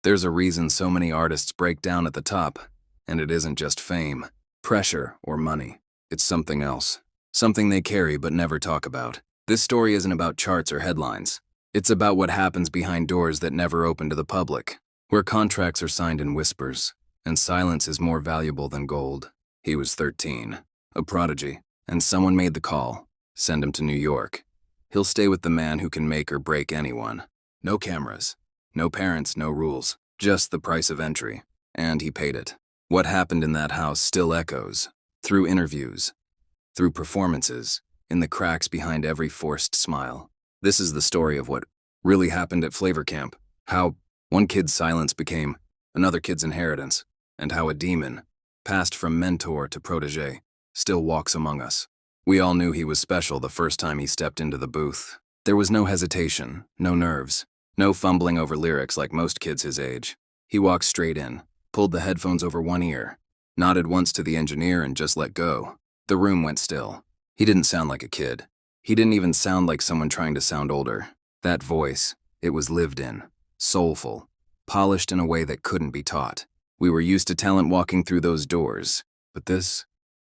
There's a reason so many artists break down at the top, and it isn't just fame, pressure, or money. It's something else. Something they carry but never talk about. This story isn't about charts or headlines. It's about what happens behind doors that never open to the public, where contracts are signed in whispers, and silence is more valuable than gold. He was 13, a prodigy, and someone made the call. Send him to New York. He'll stay with the man who can make or break anyone. No cameras, no parents, no rules, just the price of entry. And he paid it. What happened in that house still echoes, through interviews, through performances, in the cracks behind every forced smile. This is the story of what really happened at Flavor Camp, how one kid's silence became another kid's inheritance, and how a demon, passed from mentor to protege, still walks among us. We all knew he was special the first time he stepped into the booth. There was no hesitation, no nerves, no fumbling over lyrics like most kids his age. He walked straight in, pulled the headphones over one ear, nodded once to the engineer and just let go. The room went still. He didn't sound like a kid. He didn't even sound like someone trying to sound older. That voice, it was lived in, soulful, polished in a way that couldn't be taught. We were used to talent walking through those doors, but this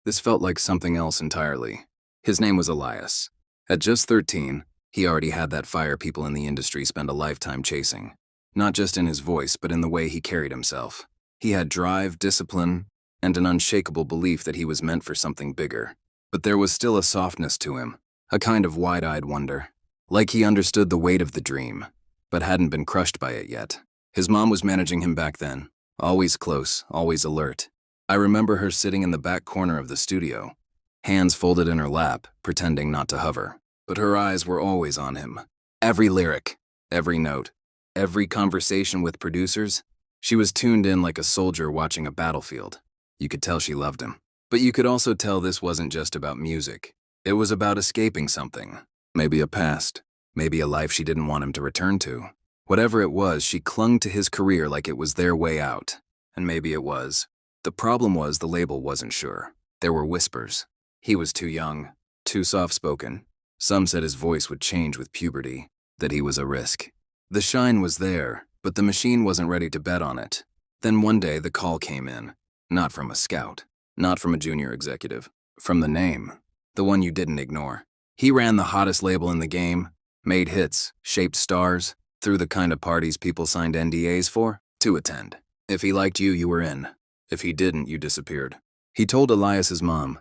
felt like something else entirely. His name was Elias. At just 13, he already had that fire people in the industry spend a lifetime chasing. Not just in his voice, but in the way he carried himself. He had drive, discipline, and an unshakable belief that he was meant for something bigger. But there was still a softness to him, a kind of wide-eyed wonder. Like he understood the weight of the dream, but hadn't been crushed by it yet. His mom was managing him back then, always close, always alert. I remember her sitting in the back corner of the studio, hands folded in her lap, pretending not to hover. But her eyes were always on him. Every lyric, every note, every conversation with producers, she was tuned in like a soldier watching a battlefield. You could tell she loved him. But you could also tell this wasn't just about music. It was about escaping something. Maybe a past. Maybe a life she didn't want him to return to. Whatever it was, she clung to his career like it was their way out. And maybe it was. The problem was the label wasn't sure. There were whispers. He was too young, too soft-spoken. Some said his voice would change with puberty, that he was a risk. The shine was there, but the machine wasn't ready to bet on it. Then one day the call came in. Not from a scout, not from a junior executive, from the name, the one you didn't ignore. He ran the hottest label in the game, made hits, shaped stars, threw the kind of parties people signed NDAs for, to attend. If he liked you, you were in. If he didn't, you disappeared. He told Elias's mom,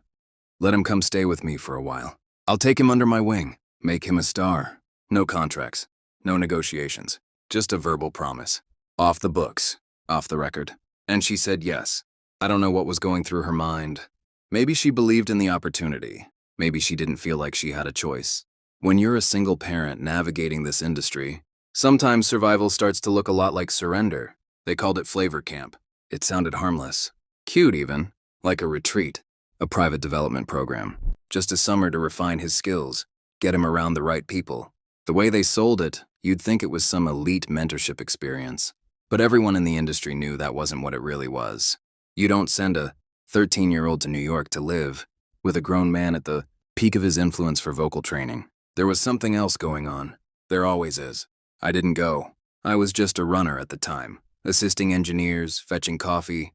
"Let him come stay with me for a while. I'll take him under my wing, make him a star." No contracts, no negotiations, just a verbal promise. Off the books, off the record. And she said yes. I don't know what was going through her mind. Maybe she believed in the opportunity. Maybe she didn't feel like she had a choice. When you're a single parent navigating this industry, sometimes survival starts to look a lot like surrender. They called it Flavor Camp. It sounded harmless. Cute even, like a retreat, a private development program. Just a summer to refine his skills, get him around the right people. The way they sold it, you'd think it was some elite mentorship experience. But everyone in the industry knew that wasn't what it really was. You don't send a 13-year-old to New York to live with a grown man at the peak of his influence for vocal training. There was something else going on. There always is. I didn't go. I was just a runner at the time, assisting engineers, fetching coffee,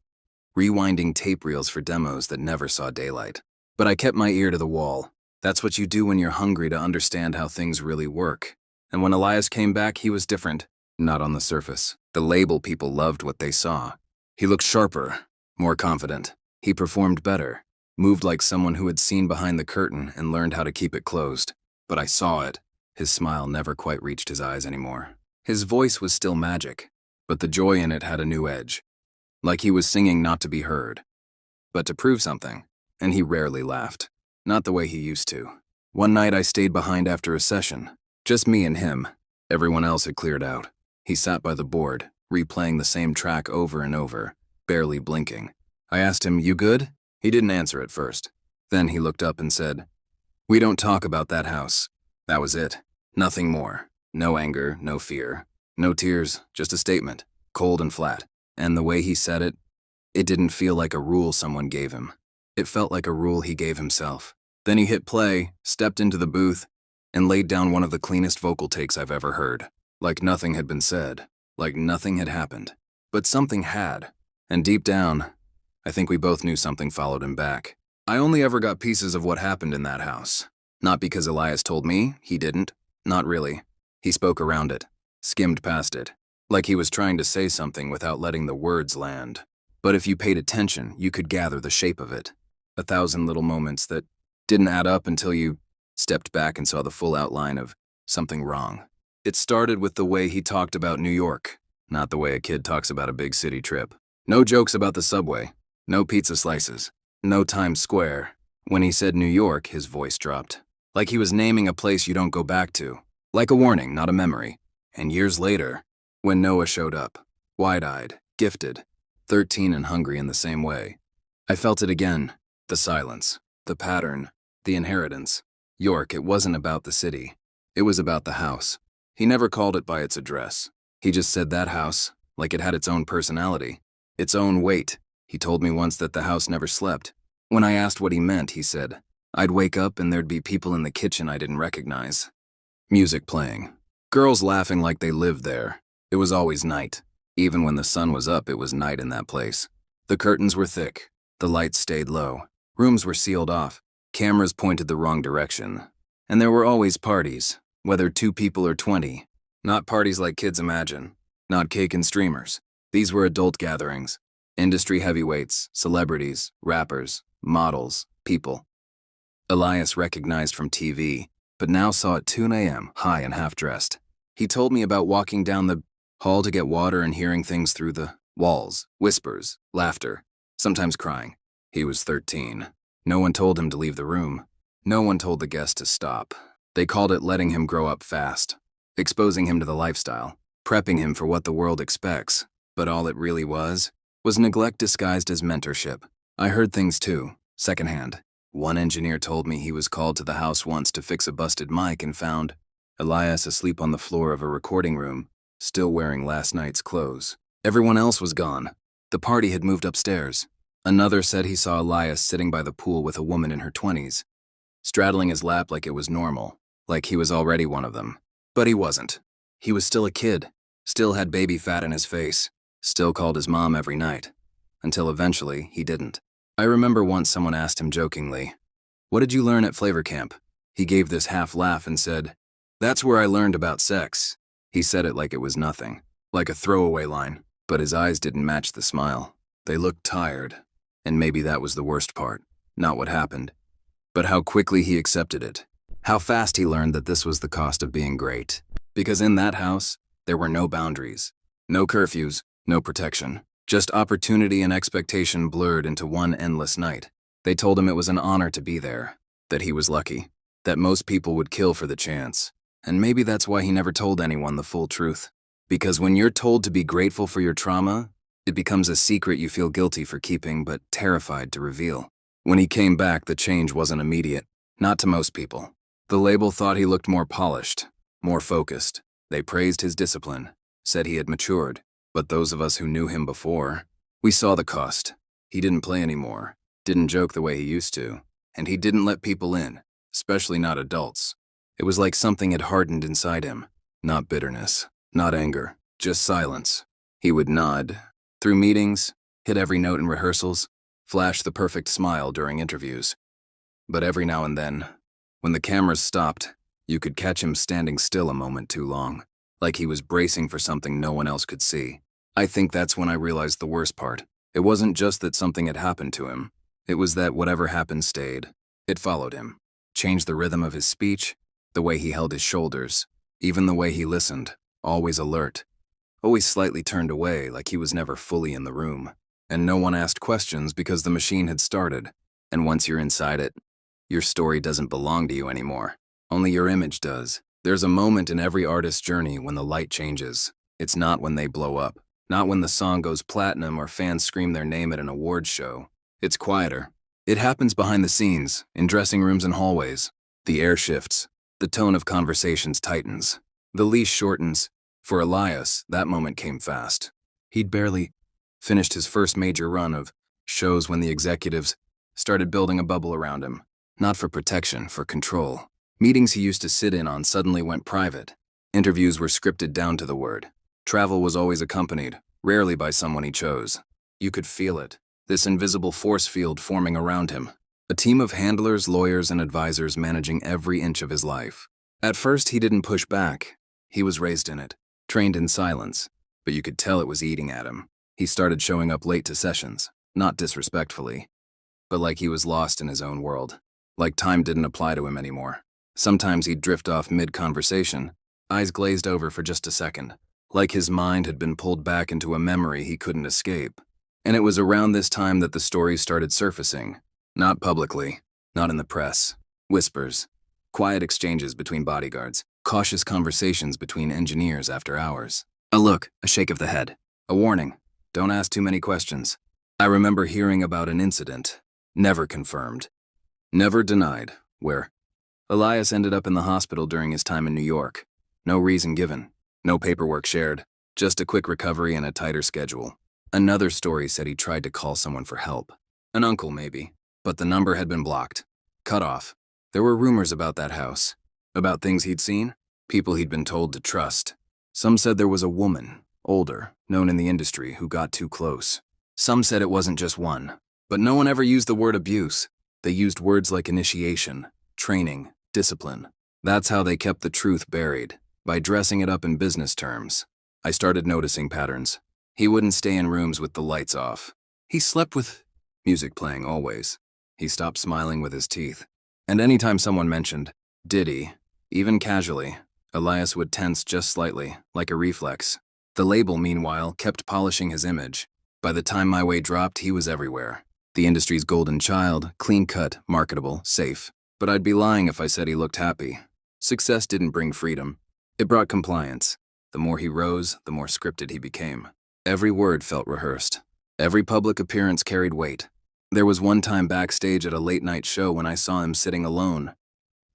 rewinding tape reels for demos that never saw daylight. But I kept my ear to the wall. That's what you do when you're hungry to understand how things really work. And when Elias came back, he was different. Not on the surface. The label people loved what they saw. He looked sharper, more confident. He performed better, moved like someone who had seen behind the curtain and learned how to keep it closed. But I saw it. His smile never quite reached his eyes anymore. His voice was still magic, but the joy in it had a new edge. Like he was singing not to be heard, but to prove something. And he rarely laughed. Not the way he used to. One night I stayed behind after a session. Just me and him. Everyone else had cleared out. He sat by the board, replaying the same track over and over, barely blinking. I asked him, "You good?" He didn't answer at first. Then he looked up and said, "We don't talk about that house." That was it. Nothing more. No anger, no fear, no tears, just a statement, cold and flat. And the way he said it, it didn't feel like a rule someone gave him. It felt like a rule he gave himself. Then he hit play, stepped into the booth, and laid down one of the cleanest vocal takes I've ever heard. Like nothing had been said, like nothing had happened. But something had. And deep down, I think we both knew something followed him back. I only ever got pieces of what happened in that house. Not because Elias told me, he didn't. Not really. He spoke around it, skimmed past it, like he was trying to say something without letting the words land. But if you paid attention, you could gather the shape of it. 1,000 little moments that didn't add up until you stepped back and saw the full outline of something wrong. It started with the way he talked about New York, not the way a kid talks about a big city trip. No jokes about the subway, no pizza slices, no Times Square. When he said New York, his voice dropped. Like he was naming a place you don't go back to. Like a warning, not a memory. And years later, when Noah showed up, wide-eyed, gifted, 13 and hungry in the same way, I felt it again. The silence, the pattern, the inheritance. York, it wasn't about the city. It was about the house. He never called it by its address. He just said that house, like it had its own personality, its own weight. He told me once that the house never slept. When I asked what he meant, he said, I'd wake up and there'd be people in the kitchen I didn't recognize. Music playing. Girls laughing like they lived there. It was always night. Even when the sun was up, it was night in that place. The curtains were thick. The lights stayed low. Rooms were sealed off. Cameras pointed the wrong direction. And there were always parties, whether 2 people or 20. Not parties like kids imagine. Not cake and streamers. These were adult gatherings. Industry heavyweights, celebrities, rappers, models, people. Elias recognized from TV, but now saw at 2 a.m., high and half-dressed. He told me about walking down the hall to get water and hearing things through the walls, whispers, laughter, sometimes crying. He was 13. No one told him to leave the room. No one told the guest to stop. They called it letting him grow up fast, exposing him to the lifestyle, prepping him for what the world expects. But all it really was neglect disguised as mentorship. I heard things too, secondhand. One engineer told me he was called to the house once to fix a busted mic and found Elias asleep on the floor of a recording room, still wearing last night's clothes. Everyone else was gone. The party had moved upstairs. Another said he saw Elias sitting by the pool with a woman in her 20s, straddling his lap like it was normal, like he was already one of them. But he wasn't. He was still a kid, still had baby fat in his face, still called his mom every night, until eventually he didn't. I remember once someone asked him jokingly, "What did you learn at Flavor Camp?" He gave this half laugh and said, "That's where I learned about sex." He said it like it was nothing, like a throwaway line, but his eyes didn't match the smile. They looked tired, and maybe that was the worst part, not what happened, but how quickly he accepted it, how fast he learned that this was the cost of being great. Because in that house, there were no boundaries, no curfews, no protection, just opportunity and expectation blurred into one endless night. They told him it was an honor to be there, that he was lucky, that most people would kill for the chance. And maybe that's why he never told anyone the full truth. Because when you're told to be grateful for your trauma, it becomes a secret you feel guilty for keeping but terrified to reveal. When he came back, the change wasn't immediate, not to most people. The label thought he looked more polished, more focused. They praised his discipline, said he had matured. But those of us who knew him before, we saw the cost. He didn't play anymore, didn't joke the way he used to, and he didn't let people in, especially not adults. It was like something had hardened inside him. Not bitterness, not anger, just silence. He would nod through meetings, hit every note in rehearsals, flash the perfect smile during interviews. But every now and then, when the cameras stopped, you could catch him standing still a moment too long, like he was bracing for something no one else could see. I think that's when I realized the worst part. It wasn't just that something had happened to him. It was that whatever happened stayed. It followed him, changed the rhythm of his speech, the way he held his shoulders, even the way he listened, always alert, always slightly turned away like he was never fully in the room. And no one asked questions because the machine had started. And once you're inside it, your story doesn't belong to you anymore. Only your image does. There's a moment in every artist's journey when the light changes. It's not when they blow up, not when the song goes platinum or fans scream their name at an awards show. It's quieter. It happens behind the scenes, in dressing rooms and hallways. The air shifts. The tone of conversations tightens. The leash shortens. For Elias, that moment came fast. He'd barely finished his first major run of shows when the executives started building a bubble around him. Not for protection, for control. Meetings he used to sit in on suddenly went private. Interviews were scripted down to the word. Travel was always accompanied, rarely by someone he chose. You could feel it, this invisible force field forming around him. A team of handlers, lawyers, and advisors managing every inch of his life. At first, he didn't push back. He was raised in it, trained in silence, but you could tell it was eating at him. He started showing up late to sessions, not disrespectfully, but like he was lost in his own world, like time didn't apply to him anymore. Sometimes he'd drift off mid-conversation, eyes glazed over for just a second, like his mind had been pulled back into a memory he couldn't escape. And it was around this time that the stories started surfacing. Not publicly, not in the press. Whispers, quiet exchanges between bodyguards, cautious conversations between engineers after hours. A look, a shake of the head, a warning, don't ask too many questions. I remember hearing about an incident, never confirmed, never denied, where Elias ended up in the hospital during his time in New York. No reason given, no paperwork shared, just a quick recovery and a tighter schedule. Another story said he tried to call someone for help. An uncle, maybe. But the number had been blocked, cut off. There were rumors about that house, about things he'd seen, people he'd been told to trust. Some said there was a woman, older, known in the industry, who got too close. Some said it wasn't just one, but no one ever used the word abuse. They used words like initiation, training, discipline. That's how they kept the truth buried, by dressing it up in business terms. I started noticing patterns. He wouldn't stay in rooms with the lights off. He slept with music playing always. He stopped smiling with his teeth. And anytime someone mentioned, did he, even casually, Elias would tense just slightly, like a reflex. The label, meanwhile, kept polishing his image. By the time my weight dropped, he was everywhere. The industry's golden child, clean-cut, marketable, safe. But I'd be lying if I said he looked happy. Success didn't bring freedom. It brought compliance. The more he rose, the more scripted he became. Every word felt rehearsed. Every public appearance carried weight. There was one time backstage at a late-night show when I saw him sitting alone,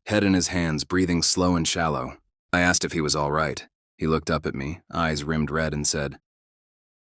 head in his hands, breathing slow and shallow. I asked if he was all right. He looked up at me, eyes rimmed red, and said,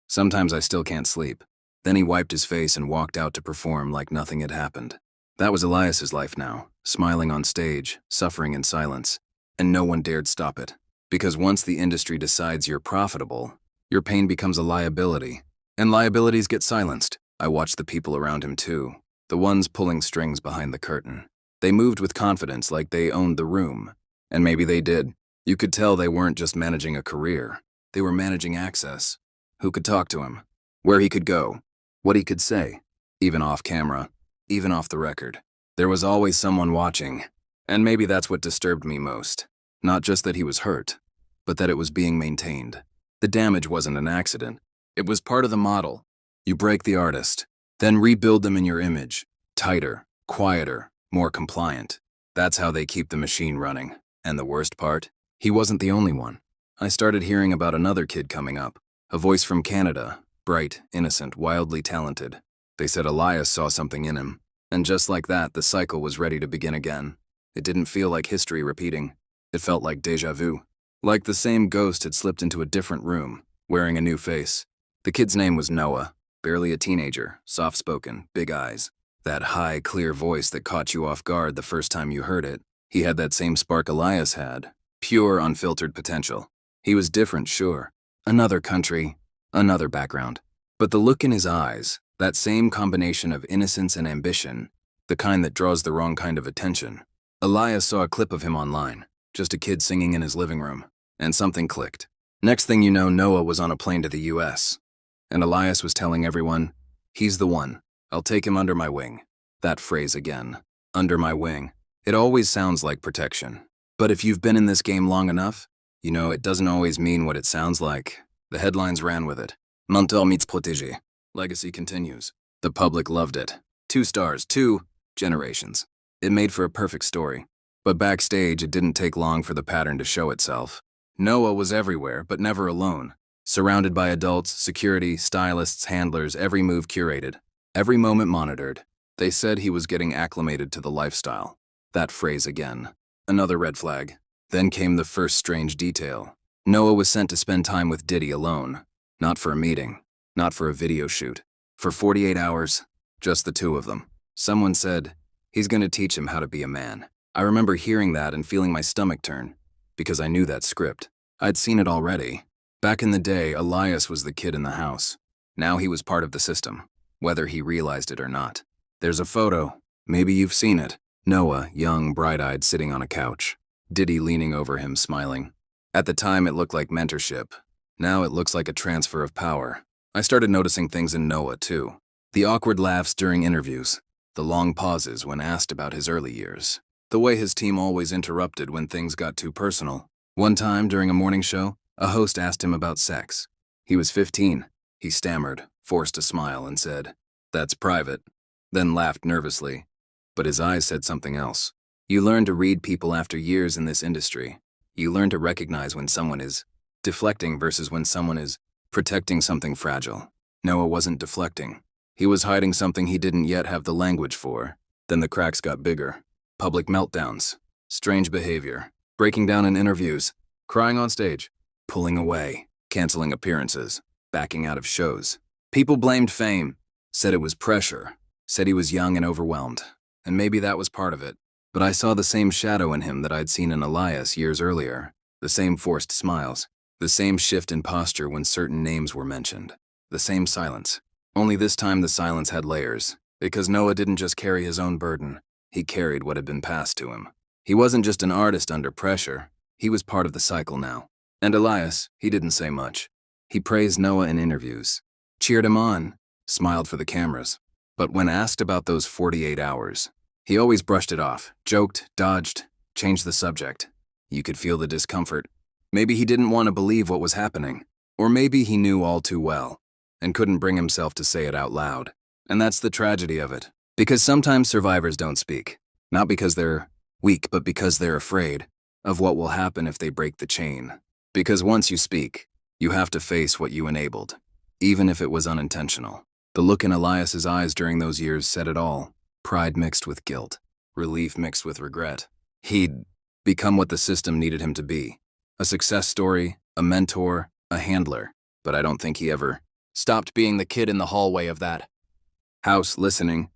"Sometimes I still can't sleep." Then he wiped his face and walked out to perform like nothing had happened. That was Elias's life now, smiling on stage, suffering in silence, and no one dared stop it. Because once the industry decides you're profitable, your pain becomes a liability, and liabilities get silenced. I watched the people around him too, the ones pulling strings behind the curtain. They moved with confidence like they owned the room, and maybe they did. You could tell they weren't just managing a career, they were managing access. Who could talk to him? Where he could go? What he could say? Even off camera, even off the record. There was always someone watching, and maybe that's what disturbed me most. Not just that he was hurt, but that it was being maintained. The damage wasn't an accident. It was part of the model. You break the artist, then rebuild them in your image. Tighter, quieter, more compliant. That's how they keep the machine running. And the worst part? He wasn't the only one. I started hearing about another kid coming up. A voice from Canada. Bright, innocent, wildly talented. They said Elias saw something in him. And just like that, the cycle was ready to begin again. It didn't feel like history repeating. It felt like déjà vu. Like the same ghost had slipped into a different room, wearing a new face. The kid's name was Noah. Barely a teenager, soft-spoken, big eyes. That high, clear voice that caught you off guard the first time you heard it. He had that same spark Elias had. Pure, unfiltered potential. He was different, sure. Another country, another background. But the look in his eyes, that same combination of innocence and ambition, the kind that draws the wrong kind of attention. Elias saw a clip of him online, just a kid singing in his living room, and something clicked. Next thing you know, Noah was on a plane to the US. And Elias was telling everyone, he's the one. I'll take him under my wing. That phrase again, under my wing. It always sounds like protection. But if you've been in this game long enough, you know it doesn't always mean what it sounds like. The headlines ran with it. Mentor meets protégé. Legacy continues. The public loved it. 2 stars, 2 generations. It made for a perfect story. But backstage, it didn't take long for the pattern to show itself. Noah was everywhere, but never alone. Surrounded by adults, security, stylists, handlers, every move curated, every moment monitored. They said he was getting acclimated to the lifestyle. That phrase again. Another red flag. Then came the first strange detail. Noah was sent to spend time with Diddy alone. Not for a meeting, not for a video shoot. For 48 hours, just the two of them. Someone said, he's gonna teach him how to be a man. I remember hearing that and feeling my stomach turn, because I knew that script. I'd seen it already. Back in the day, Elias was the kid in the house. Now he was part of the system, whether he realized it or not. There's a photo. Maybe you've seen it. Noah, young, bright-eyed, sitting on a couch. Diddy leaning over him, smiling. At the time, it looked like mentorship. Now it looks like a transfer of power. I started noticing things in Noah, too. The awkward laughs during interviews. The long pauses when asked about his early years. The way his team always interrupted when things got too personal. One time, during a morning show, a host asked him about sex. He was 15. He stammered, forced a smile, and said, "That's private," then laughed nervously. But his eyes said something else. You learn to read people after years in this industry. You learn to recognize when someone is deflecting versus when someone is protecting something fragile. Noah wasn't deflecting. He was hiding something he didn't yet have the language for. Then the cracks got bigger. Public meltdowns, strange behavior, breaking down in interviews, crying on stage, pulling away, canceling appearances, backing out of shows. People blamed fame, said it was pressure, said he was young and overwhelmed. And maybe that was part of it. But I saw the same shadow in him that I'd seen in Elias years earlier. The same forced smiles. The same shift in posture when certain names were mentioned. The same silence. Only this time the silence had layers. Because Noah didn't just carry his own burden. He carried what had been passed to him. He wasn't just an artist under pressure. He was part of the cycle now. And Elias, he didn't say much. He praised Noah in interviews. Cheered him on. Smiled for the cameras. But when asked about those 48 hours, he always brushed it off, joked, dodged, changed the subject. You could feel the discomfort. Maybe he didn't want to believe what was happening. Or maybe he knew all too well and couldn't bring himself to say it out loud. And that's the tragedy of it. Because sometimes survivors don't speak. Not because they're weak, but because they're afraid of what will happen if they break the chain. Because once you speak, you have to face what you enabled, even if it was unintentional. The look in Elias's eyes during those years said it all. Pride mixed with guilt. Relief mixed with regret. He'd become what the system needed him to be. A success story, a mentor, a handler. But I don't think he ever stopped being the kid in the hallway of that house, listening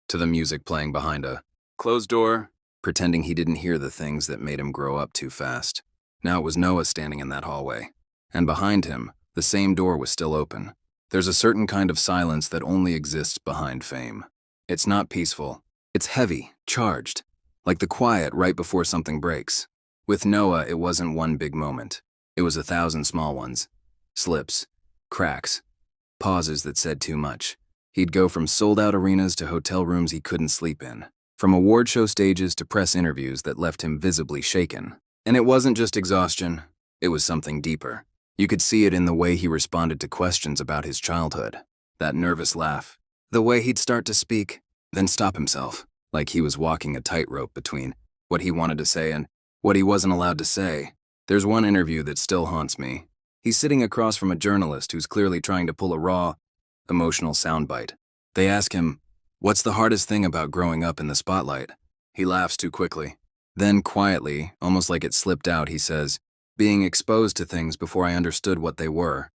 to the music playing behind a closed door, pretending he didn't hear the things that made him grow up too fast. Now it was Noah standing in that hallway. And behind him, the same door was still open. There's a certain kind of silence that only exists behind fame. It's not peaceful. It's heavy, charged, like the quiet right before something breaks. With Noah, it wasn't one big moment. It was 1,000 small ones. Slips, cracks, pauses that said too much. He'd go from sold-out arenas to hotel rooms he couldn't sleep in. From award show stages to press interviews that left him visibly shaken. And it wasn't just exhaustion. It was something deeper. You could see it in the way he responded to questions about his childhood. That nervous laugh. The way he'd start to speak, then stop himself, like he was walking a tightrope between what he wanted to say and what he wasn't allowed to say. There's one interview that still haunts me. He's sitting across from a journalist who's clearly trying to pull a raw, emotional soundbite. They ask him, "What's the hardest thing about growing up in the spotlight?" He laughs too quickly. Then quietly, almost like it slipped out, he says, "Being exposed to things before I understood what they were."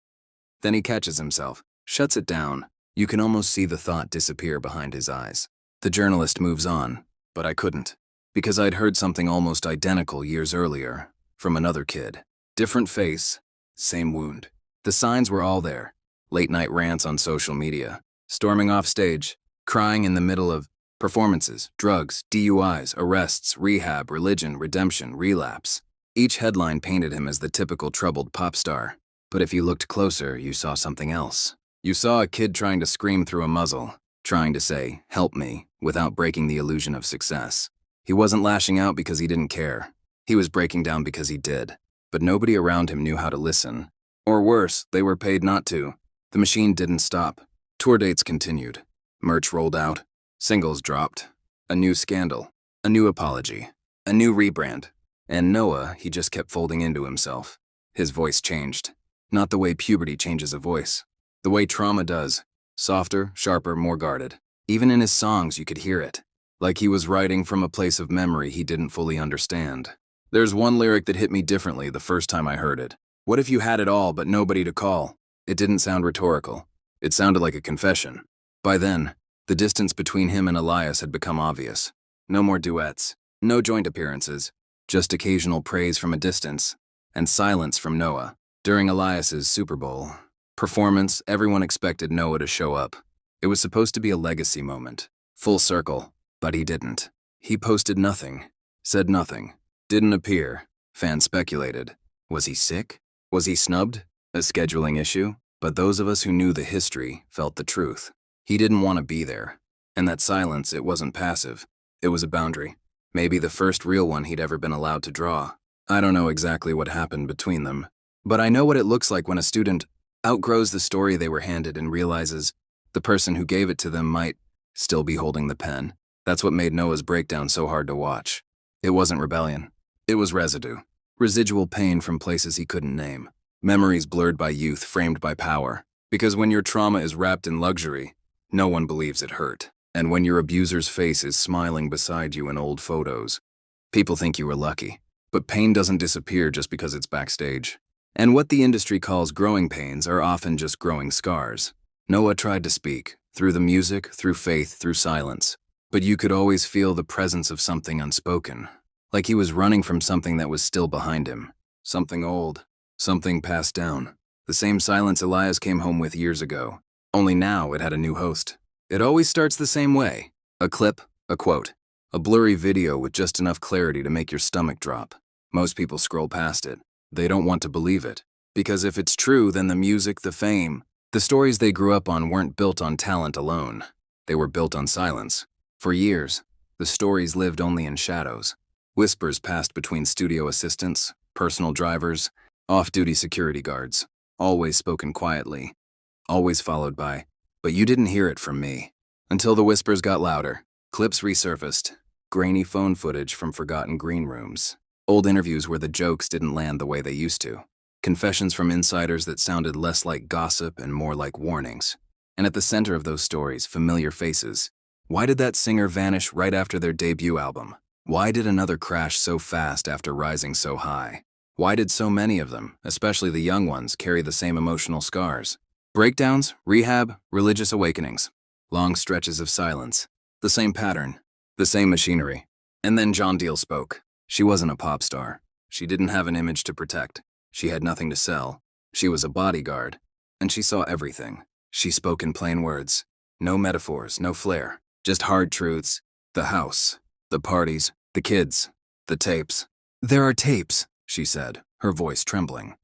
Then he catches himself, shuts it down. You can almost see the thought disappear behind his eyes. The journalist moves on, but I couldn't, because I'd heard something almost identical years earlier, from another kid. Different face, same wound. The signs were all there. Late-night rants on social media, storming off stage, crying in the middle of performances, drugs, DUIs, arrests, rehab, religion, redemption, relapse. Each headline painted him as the typical troubled pop star. But if you looked closer, you saw something else. You saw a kid trying to scream through a muzzle, trying to say, "Help me," without breaking the illusion of success. He wasn't lashing out because he didn't care. He was breaking down because he did. But nobody around him knew how to listen. Or worse, they were paid not to. The machine didn't stop. Tour dates continued. Merch rolled out. Singles dropped. A new scandal. A new apology. A new rebrand. And Noah, he just kept folding into himself. His voice changed. Not the way puberty changes a voice. The way trauma does. Softer, sharper, more guarded. Even in his songs, you could hear it. Like he was writing from a place of memory he didn't fully understand. There's one lyric that hit me differently the first time I heard it. What if you had it all but nobody to call? It didn't sound rhetorical. It sounded like a confession. By then, the distance between him and Elias had become obvious. No more duets. No joint appearances. Just occasional praise from a distance. And silence from Noah. During Elias's Super Bowl performance, everyone expected Noah to show up. It was supposed to be a legacy moment. Full circle. But he didn't. He posted nothing. Said nothing. Didn't appear. Fans speculated. Was he sick? Was he snubbed? A scheduling issue? But those of us who knew the history felt the truth. He didn't want to be there. And that silence, it wasn't passive. It was a boundary. Maybe the first real one he'd ever been allowed to draw. I don't know exactly what happened between them, but I know what it looks like when a student outgrows the story they were handed and realizes the person who gave it to them might still be holding the pen. That's what made Noah's breakdown so hard to watch. It wasn't rebellion. It was residue. Residual pain from places he couldn't name. Memories blurred by youth, framed by power. Because when your trauma is wrapped in luxury, no one believes it hurt. And when your abuser's face is smiling beside you in old photos, people think you were lucky. But pain doesn't disappear just because it's backstage. And what the industry calls growing pains are often just growing scars. Noah tried to speak, through the music, through faith, through silence. But you could always feel the presence of something unspoken. Like he was running from something that was still behind him. Something old. Something passed down. The same silence Elias came home with years ago. Only now it had a new host. It always starts the same way. A clip, a quote. A blurry video with just enough clarity to make your stomach drop. Most people scroll past it. They don't want to believe it. Because if it's true, then the music, the fame, the stories they grew up on weren't built on talent alone. They were built on silence. For years, the stories lived only in shadows. Whispers passed between studio assistants, personal drivers, off-duty security guards, always spoken quietly, always followed by, "But you didn't hear it from me." Until the whispers got louder, clips resurfaced, grainy phone footage from forgotten green rooms, old interviews where the jokes didn't land the way they used to, confessions from insiders that sounded less like gossip and more like warnings. And at the center of those stories, familiar faces. Why did that singer vanish right after their debut album? Why did another crash so fast after rising so high? Why did so many of them, especially the young ones, carry the same emotional scars? Breakdowns, rehab, religious awakenings. Long stretches of silence. The same pattern. The same machinery. And then John Deal spoke. She wasn't a pop star. She didn't have an image to protect. She had nothing to sell. She was a bodyguard. And she saw everything. She spoke in plain words. No metaphors, no flair. Just hard truths. The house. The parties. The kids. The tapes. "There are tapes," she said, her voice trembling.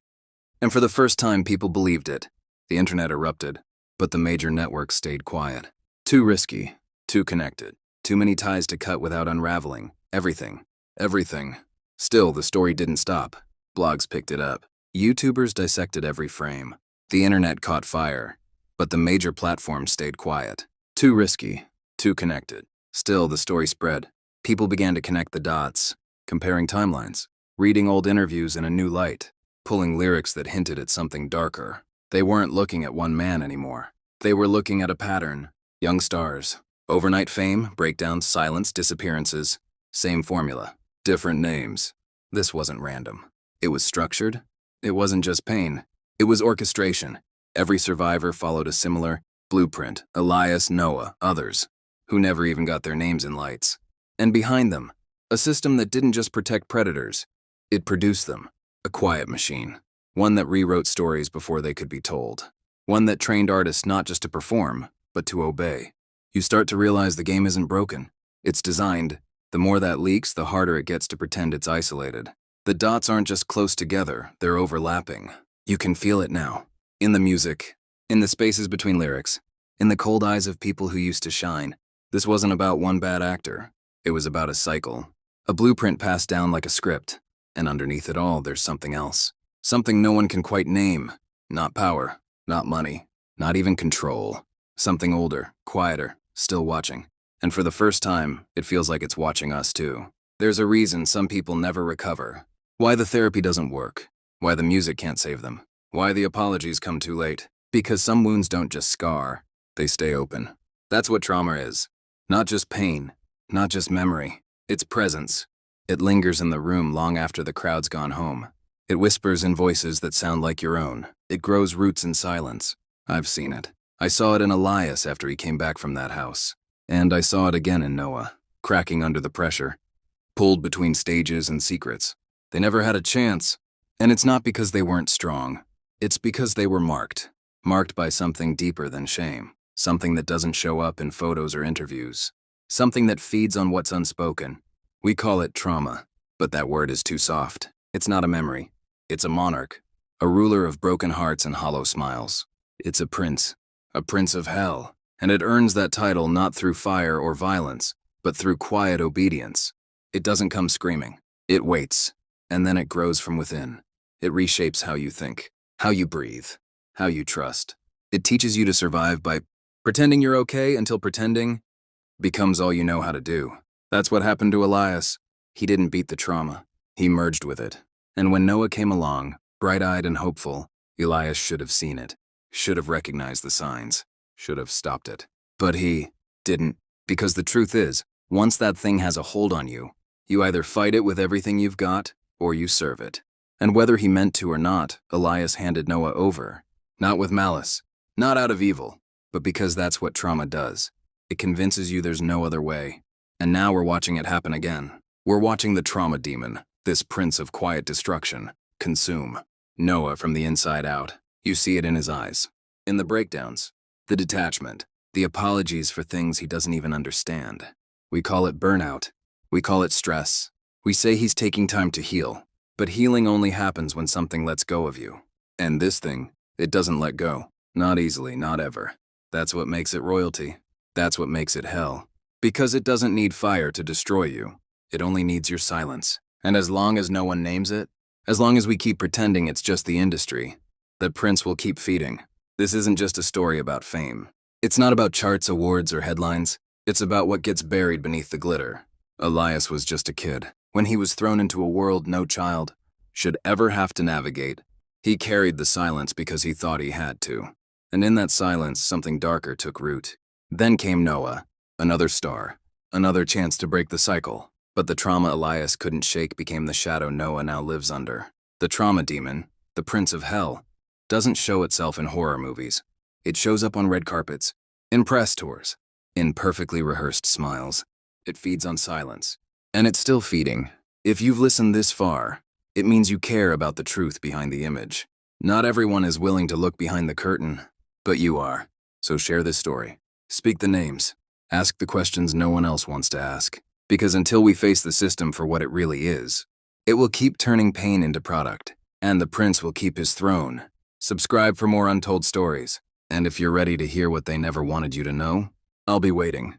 And for the first time, people believed it. The internet erupted, but the major networks stayed quiet. Too risky. Too connected. Too many ties to cut without unraveling. Everything. Everything. Still, the story didn't stop. Blogs picked it up. YouTubers dissected every frame. The internet caught fire. But the major platforms stayed quiet. Too risky. Too connected. Still, the story spread. People began to connect the dots, comparing timelines, reading old interviews in a new light, pulling lyrics that hinted at something darker. They weren't looking at one man anymore. They were looking at a pattern. Young stars. Overnight fame, breakdowns, silence, disappearances. Same formula. Different names. This wasn't random. It was structured. It wasn't just pain. It was orchestration. Every survivor followed a similar blueprint. Elias, Noah, others, who never even got their names in lights. And behind them, a system that didn't just protect predators. It produced them. A quiet machine. One that rewrote stories before they could be told. One that trained artists not just to perform, but to obey. You start to realize the game isn't broken. It's designed. The more that leaks, the harder it gets to pretend it's isolated. The dots aren't just close together, they're overlapping. You can feel it now. In the music, in the spaces between lyrics, in the cold eyes of people who used to shine. This wasn't about one bad actor. It was about a cycle. A blueprint passed down like a script. And underneath it all, there's something else. Something no one can quite name. Not power, not money, not even control. Something older, quieter, still watching. And for the first time, it feels like it's watching us too. There's a reason some people never recover. Why the therapy doesn't work. Why the music can't save them. Why the apologies come too late. Because some wounds don't just scar, they stay open. That's what trauma is. Not just pain, not just memory. It's presence. It lingers in the room long after the crowd's gone home. It whispers in voices that sound like your own. It grows roots in silence. I've seen it. I saw it in Elias after he came back from that house. And I saw it again in Noah, cracking under the pressure, pulled between stages and secrets. They never had a chance. And it's not because they weren't strong. It's because they were marked. Marked by something deeper than shame. Something that doesn't show up in photos or interviews. Something that feeds on what's unspoken. We call it trauma, but that word is too soft. It's not a memory. It's a monarch. A ruler of broken hearts and hollow smiles. It's a prince of hell. And it earns that title not through fire or violence, but through quiet obedience. It doesn't come screaming. It waits, and then it grows from within. It reshapes how you think, how you breathe, how you trust. It teaches you to survive by pretending you're okay until pretending becomes all you know how to do. That's what happened to Elias. He didn't beat the trauma. He merged with it. And when Noah came along, bright-eyed and hopeful, Elias should have seen it, should have recognized the signs, should have stopped it. But he didn't, because the truth is, once that thing has a hold on you, you either fight it with everything you've got, or you serve it. And whether he meant to or not, Elias handed Noah over. Not with malice, not out of evil, but because that's what trauma does. It convinces you there's no other way. And now we're watching it happen again. We're watching the trauma demon, this prince of quiet destruction, consume Noah from the inside out. You see it in his eyes, in the breakdowns, the detachment, the apologies for things he doesn't even understand. We call it burnout. We call it stress. We say he's taking time to heal, but healing only happens when something lets go of you. And this thing, it doesn't let go. Not easily, not ever. That's what makes it royalty. That's what makes it hell. Because it doesn't need fire to destroy you. It only needs your silence. And as long as no one names it, as long as we keep pretending it's just the industry, that prince will keep feeding. This isn't just a story about fame. It's not about charts, awards, or headlines. It's about what gets buried beneath the glitter. Elias was just a kid. When he was thrown into a world no child should ever have to navigate, he carried the silence because he thought he had to. And in that silence, something darker took root. Then came Noah, another star, another chance to break the cycle. But the trauma Elias couldn't shake became the shadow Noah now lives under. The trauma demon, the prince of hell, doesn't show itself in horror movies. It shows up on red carpets, in press tours, in perfectly rehearsed smiles. It feeds on silence. And it's still feeding. If you've listened this far, it means you care about the truth behind the image. Not everyone is willing to look behind the curtain, but you are. So share this story. Speak the names. Ask the questions no one else wants to ask. Because until we face the system for what it really is, it will keep turning pain into product, and the prince will keep his throne. Subscribe for more untold stories, and if you're ready to hear what they never wanted you to know, I'll be waiting.